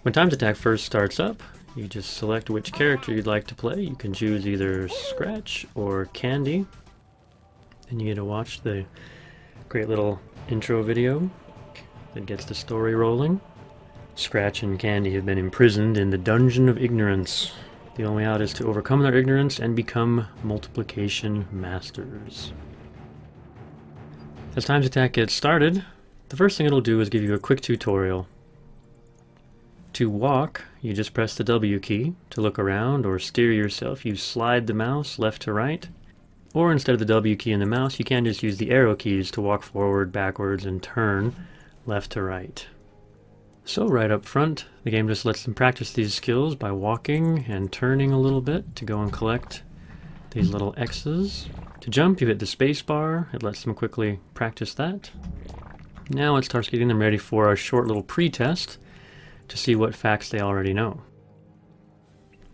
When Times Attack first starts up, you just select which character you'd like to play. You can choose either Scratch or Candy. And you get to watch the great little intro video that gets the story rolling. Scratch and Candy have been imprisoned in the Dungeon of Ignorance. The only out is to overcome their ignorance and become multiplication masters. As Times Attack gets started, the first thing it'll do is give you a quick tutorial. To walk, you just press the W key. To look around or steer yourself, you slide the mouse left to right. Or instead of the W key and the mouse, you can just use the arrow keys to walk forward, backwards, and turn left to right. So right up front, the game just lets them practice these skills by walking and turning a little bit to go and collect these little X's. To jump, you hit the space bar. It lets them quickly practice that. Now it starts getting them ready for a short little pre-test to see what facts they already know.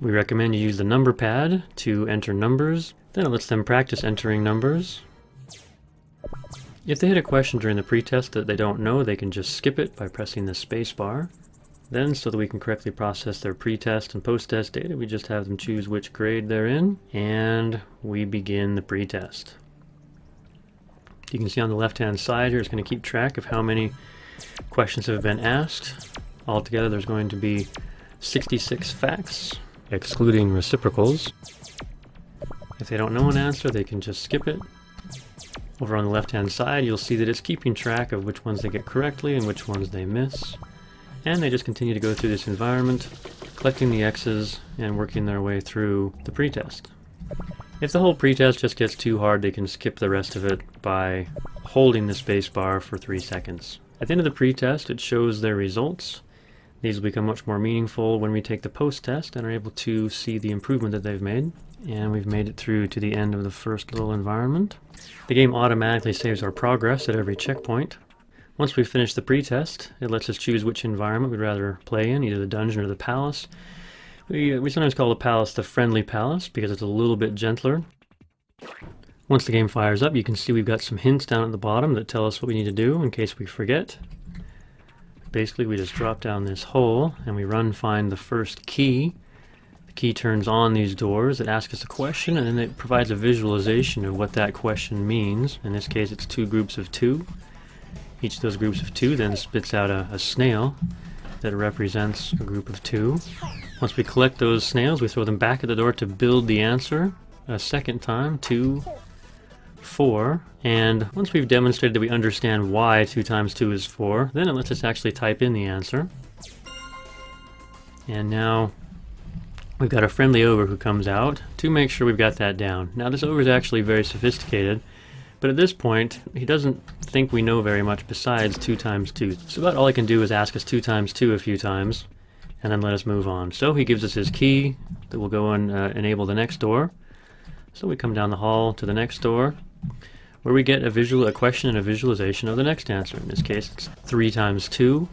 We recommend you use the number pad to enter numbers. Then it lets them practice entering numbers. If they hit a question during the pretest that they don't know, they can just skip it by pressing the space bar. Then, so that we can correctly process their pretest and post-test data, we just have them choose which grade they're in, and we begin the pretest. You can see on the left-hand side here, it's going to keep track of how many questions have been asked. Altogether, there's going to be 66 facts, excluding reciprocals. If they don't know an answer, they can just skip it. Over on the left-hand side, you'll see that it's keeping track of which ones they get correctly and which ones they miss. And they just continue to go through this environment, collecting the X's and working their way through the pretest. If the whole pretest just gets too hard, they can skip the rest of it by holding the space bar for 3 seconds. At the end of the pretest, it shows their results. These will become much more meaningful when we take the post-test and are able to see the improvement that they've made. And we've made it through to the end of the first little environment. The game automatically saves our progress at every checkpoint. Once we've finished the pretest, it lets us choose which environment we'd rather play in, either the dungeon or the palace. We sometimes call the palace the friendly palace because it's a little bit gentler. Once the game fires up, you can see we've got some hints down at the bottom that tell us what we need to do in case we forget. Basically, we just drop down this hole and we run find the first key. The key turns on these doors. It asks us a question and then it provides a visualization of what that question means. In this case, it's 2 groups of 2. Each of those groups of 2 then spits out a snail that represents a group of 2. Once we collect those snails, we throw them back at the door to build the answer a second time, 2, 4, and once we've demonstrated that we understand why 2 times 2 is 4, then it lets us actually type in the answer. And now we've got a friendly ogre who comes out to make sure we've got that down. Now this ogre is actually very sophisticated, but at this point he doesn't think we know very much besides 2 times 2. So about all he can do is ask us 2 times 2 a few times and then let us move on. So he gives us his key that will go and enable the next door. So we come down the hall to the next door, where we get a question and a visualization of the next answer. In this case, it's 3 times 2,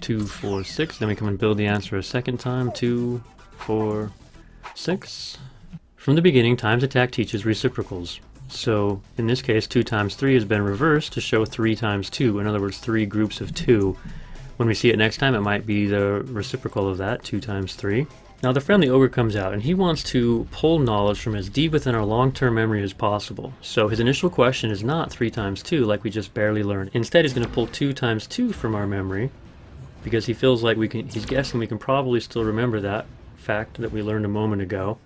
2, 4, 6. Then we come and build the answer a second time, 2, 4, 6. From the beginning, Times Attack teaches reciprocals. So in this case, 2 times 3 has been reversed to show 3 times 2. In other words, 3 groups of 2. When we see it next time, it might be the reciprocal of that, 2 times 3. Now the friendly ogre comes out and he wants to pull knowledge from as deep within our long-term memory as possible. So his initial question is not 3 times 2 like we just barely learned. Instead he's going to pull 2 times 2 from our memory because he feels like he's guessing we can probably still remember that fact that we learned a moment ago.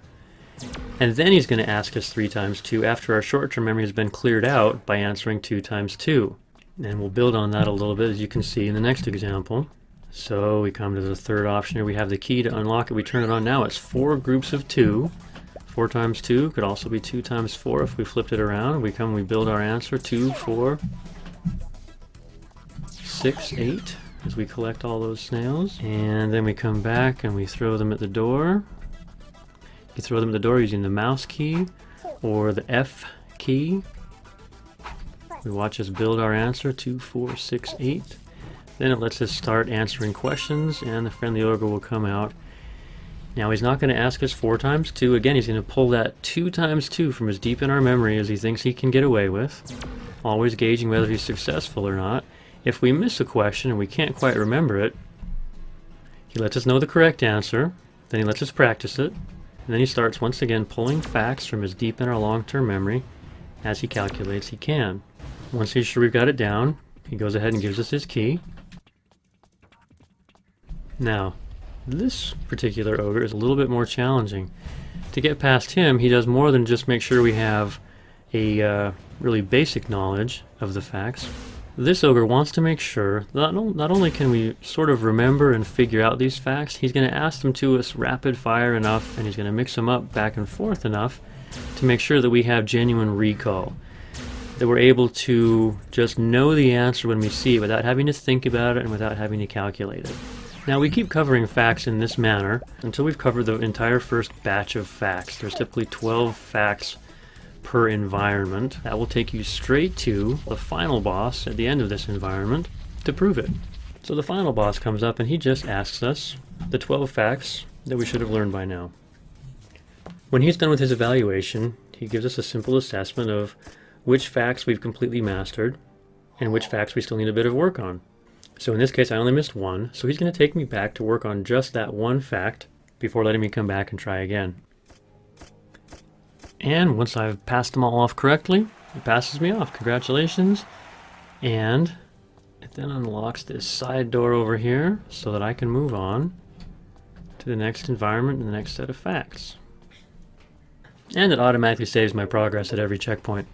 And then he's going to ask us 3 times 2 after our short-term memory has been cleared out by answering 2 times 2. And we'll build on that a little bit as you can see in the next example. So we come to the third option here. We have the key to unlock it. We turn it on now. It's 4 groups of 2. 4 times 2 could also be 2 times 4 if we flipped it around. We build our answer, 2, 4, 6, 8, as we collect all those snails. And then we come back and we throw them at the door. You throw them at the door using the mouse key or the F key. We watch us build our answer, 2, 4, 6, 8. Then it lets us start answering questions and the friendly ogre will come out. Now he's not going to ask us 4 times 2. Again, he's going to pull that 2 times 2 from as deep in our memory as he thinks he can get away with. Always gauging whether he's successful or not. If we miss a question and we can't quite remember it, He lets us know the correct answer, then he lets us practice it, and then he starts once again pulling facts from his deep inner long-term memory as he calculates he can. Once he's sure we've got it down, he goes ahead and gives us his key. Now, this particular ogre is a little bit more challenging. To get past him, he does more than just make sure we have a really basic knowledge of the facts. This ogre wants to make sure that not only can we sort of remember and figure out these facts, he's going to ask them to us rapid fire enough, and he's going to mix them up back and forth enough to make sure that we have genuine recall, that we're able to just know the answer when we see it without having to think about it and without having to calculate it. Now, we keep covering facts in this manner until we've covered the entire first batch of facts. There's typically 12 facts per environment. That will take you straight to the final boss at the end of this environment to prove it. So the final boss comes up and he just asks us the 12 facts that we should have learned by now. When he's done with his evaluation, he gives us a simple assessment of which facts we've completely mastered and which facts we still need a bit of work on. So in this case, I only missed one, so he's going to take me back to work on just that one fact before letting me come back and try again. And once I've passed them all off correctly, it passes me off. Congratulations. And it then unlocks this side door over here so that I can move on to the next environment and the next set of facts. And it automatically saves my progress at every checkpoint.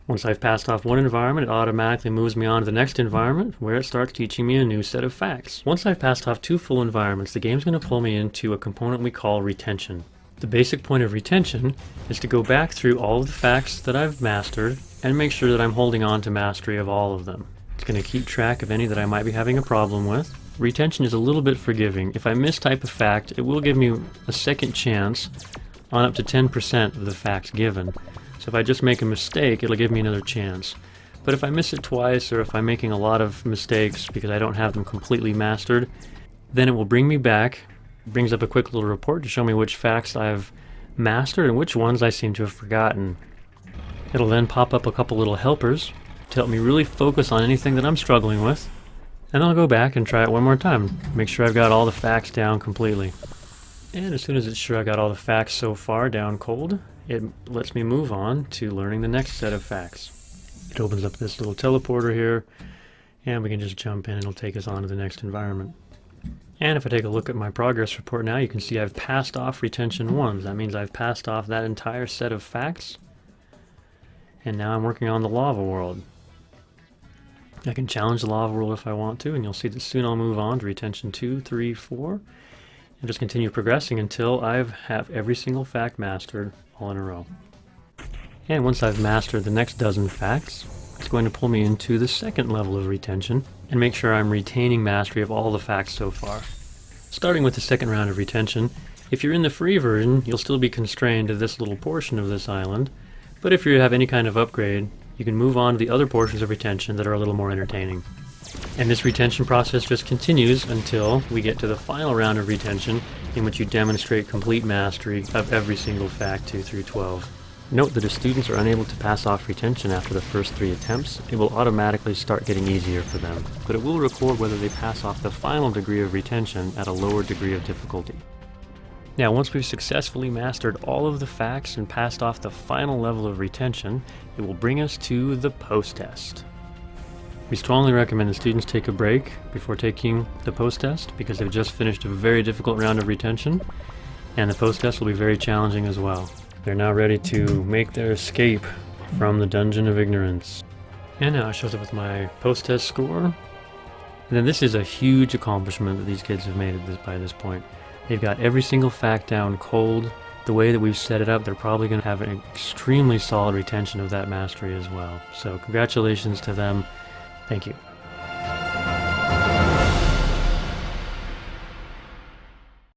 Once I've passed off one environment, it automatically moves me on to the next environment where it starts teaching me a new set of facts. Once I've passed off 2 full environments, the game's going to pull me into a component we call retention. The basic point of retention is to go back through all of the facts that I've mastered and make sure that I'm holding on to mastery of all of them. It's going to keep track of any that I might be having a problem with. Retention is a little bit forgiving. If I mistype a fact, it will give me a second chance on up to 10% of the facts given. So if I just make a mistake, it'll give me another chance. But if I miss it twice, or if I'm making a lot of mistakes because I don't have them completely mastered, then it will bring me back. It brings up a quick little report to show me which facts I've mastered and which ones I seem to have forgotten. It'll then pop up a couple little helpers to help me really focus on anything that I'm struggling with. And then I'll go back and try it one more time. Make sure I've got all the facts down completely. And as soon as it's sure I got all the facts so far down cold, it lets me move on to learning the next set of facts. It opens up this little teleporter here, and we can just jump in and it'll take us on to the next environment. And if I take a look at my progress report now, you can see I've passed off retention 1s. That means I've passed off that entire set of facts, and now I'm working on the lava world. I can challenge the lava world if I want to, and you'll see that soon I'll move on to retention 2, 3, 4, and just continue progressing until I have every single fact mastered all in a row. And once I've mastered the next dozen facts, it's going to pull me into the second level of retention and make sure I'm retaining mastery of all the facts so far. Starting with the second round of retention, if you're in the free version, you'll still be constrained to this little portion of this island, but if you have any kind of upgrade, you can move on to the other portions of retention that are a little more entertaining. And this retention process just continues until we get to the final round of retention, in which you demonstrate complete mastery of every single fact 2 through 12. Note that if students are unable to pass off retention after the first 3 attempts, it will automatically start getting easier for them, but it will record whether they pass off the final degree of retention at a lower degree of difficulty. Now, once we've successfully mastered all of the facts and passed off the final level of retention, it will bring us to the post-test. We strongly recommend that students take a break before taking the post-test because they've just finished a very difficult round of retention, and the post-test will be very challenging as well. They're now ready to make their escape from the Dungeon of Ignorance. And now it shows up with my post-test score. And then this is a huge accomplishment that these kids have made by this point. They've got every single fact down cold. The way that we've set it up, they're probably going to have an extremely solid retention of that mastery as well. So congratulations to them. Thank you.